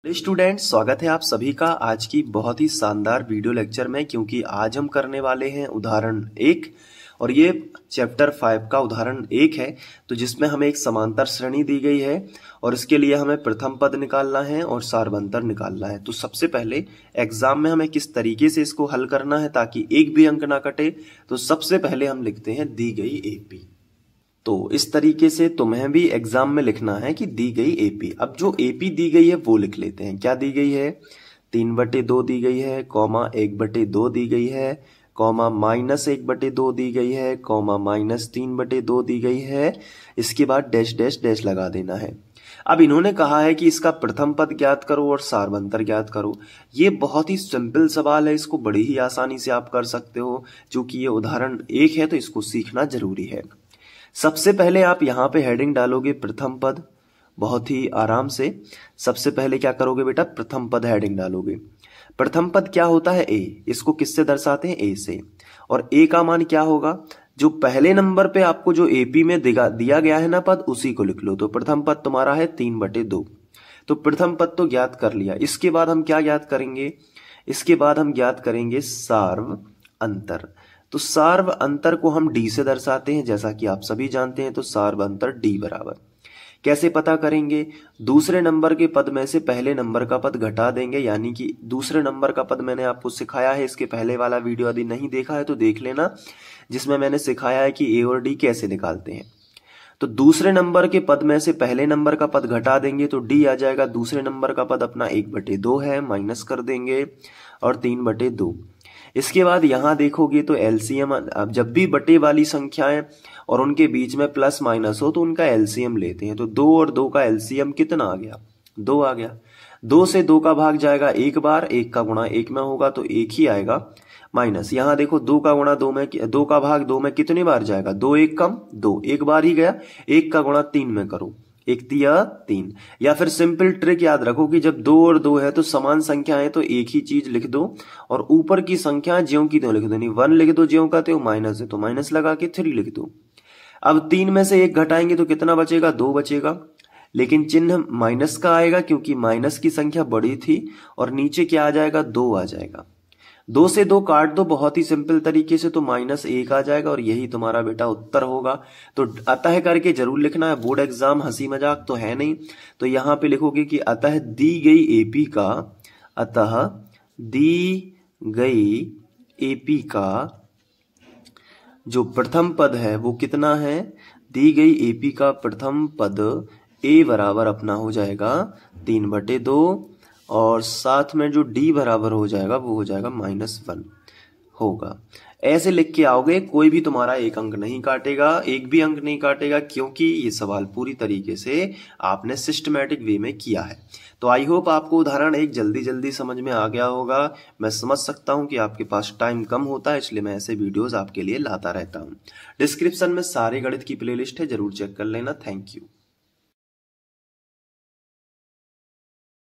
Students, स्वागत है आप सभी का आज की बहुत ही शानदार वीडियो लेक्चर में। क्योंकि आज हम करने वाले हैं उदाहरण 1 और ये चैप्टर 5 का उदाहरण 1 है। तो जिसमें हमें एक समांतर श्रेणी दी गई है और इसके लिए हमें प्रथम पद निकालना है और सार्वंतर निकालना है। तो सबसे पहले एग्जाम में हमें किस तरीके से इसको हल करना है ताकि एक भी अंक ना कटे, तो सबसे पहले हम लिखते हैं दी गई एपी। तो इस तरीके से तुम्हें भी एग्जाम में लिखना है कि दी गई एपी। अब जो एपी दी गई है वो लिख लेते हैं। क्या दी गई है? 3/2 दी गई है, कॉमा 1/2 दी गई है, कॉमा -1/2 दी गई है, कॉमा -3/2 दी गई है। इसके बाद डैश डैश डैश लगा देना है। अब इन्होंने कहा है कि इसका प्रथम पद ज्ञात करो और सार्वंतर ज्ञात करो। ये बहुत ही सिंपल सवाल है, इसको बड़ी ही आसानी से आप कर सकते हो। चूंकि ये उदाहरण 1 है तो इसको सीखना जरूरी है। सबसे पहले आप यहाँ पे हेडिंग डालोगे प्रथम पद, बहुत ही आराम से। सबसे पहले क्या करोगे बेटा? प्रथम पद हेडिंग डालोगे। प्रथम पद क्या होता है? ए। इसको किससे दर्शाते हैं? ए से। और ए का मान क्या होगा? जो पहले नंबर पे आपको जो एपी में दिया गया है ना पद, उसी को लिख लो। तो प्रथम पद तुम्हारा है 3/2। तो प्रथम पद तो ज्ञात कर लिया। इसके बाद हम क्या ज्ञात करेंगे? इसके बाद हम ज्ञात करेंगे सार्व अंतर। तो सार्व अंतर को हम डी से दर्शाते हैं, जैसा कि आप सभी जानते हैं। तो सार्व अंतर डी बराबर कैसे पता करेंगे? दूसरे नंबर के पद में से पहले नंबर का पद घटा देंगे। यानी कि दूसरे नंबर का पद मैंने आपको सिखाया है, इसके पहले वाला वीडियो यदि नहीं देखा है तो देख लेना, जिसमें मैंने सिखाया है कि ए और डी कैसे निकालते हैं। तो दूसरे नंबर के पद में से पहले नंबर का पद घटा देंगे तो डी आ जाएगा। दूसरे नंबर का पद अपना 1/2 है, माइनस कर देंगे और 3/2। इसके बाद यहां देखोगे तो एलसीएम, अब जब भी बटे वाली संख्याएं और उनके बीच में प्लस माइनस हो तो उनका एलसीएम लेते हैं। तो 2 और 2 का एलसीएम कितना आ गया? 2 आ गया। 2 से 2 का भाग जाएगा एक बार, 1 का गुणा 1 में होगा तो 1 ही आएगा, माइनस। यहां देखो 2 का गुणा 2 में, 2 का भाग 2 में कितनी बार जाएगा? 2 1 कम 2, एक बार ही गया। 1 का गुणा 3 में करो, 1 तिया 3। या फिर सिंपल ट्रिक याद रखो कि जब 2 और 2 है तो समान संख्या है तो एक ही चीज लिख दो और ऊपर की संख्या ज्यों की त्यों लिख दो। नहीं 1 लिख दो ज्यों का त्यों, माइनस है तो माइनस लगा के 3 लिख दो। अब 3 में से 1 घटाएंगे तो कितना बचेगा? 2 बचेगा। लेकिन चिन्ह माइनस का आएगा क्योंकि माइनस की संख्या बड़ी थी और नीचे क्या आ जाएगा? 2 आ जाएगा। 2 से 2 काट दो बहुत ही सिंपल तरीके से, तो -1 आ जाएगा और यही तुम्हारा बेटा उत्तर होगा। तो अतः करके जरूर लिखना है, बोर्ड एग्जाम हंसी मजाक तो है नहीं। तो यहां पे लिखोगे कि अतः दी गई एपी का, अतः दी गई एपी का जो प्रथम पद है वो कितना है? दी गई एपी का प्रथम पद ए बराबर अपना हो जाएगा 3/2 और साथ में जो डी बराबर हो जाएगा वो हो जाएगा -1 होगा। ऐसे लिख के आओगे, कोई भी तुम्हारा एक अंक नहीं काटेगा, एक भी अंक नहीं काटेगा, क्योंकि ये सवाल पूरी तरीके से आपने सिस्टमैटिक वे में किया है। तो आई होप आपको उदाहरण 1 जल्दी समझ में आ गया होगा। मैं समझ सकता हूं कि आपके पास टाइम कम होता है, इसलिए मैं ऐसे वीडियोस आपके लिए लाता रहता हूं। डिस्क्रिप्शन में सारे गणित की प्लेलिस्ट है, जरूर चेक कर लेना। Thank you.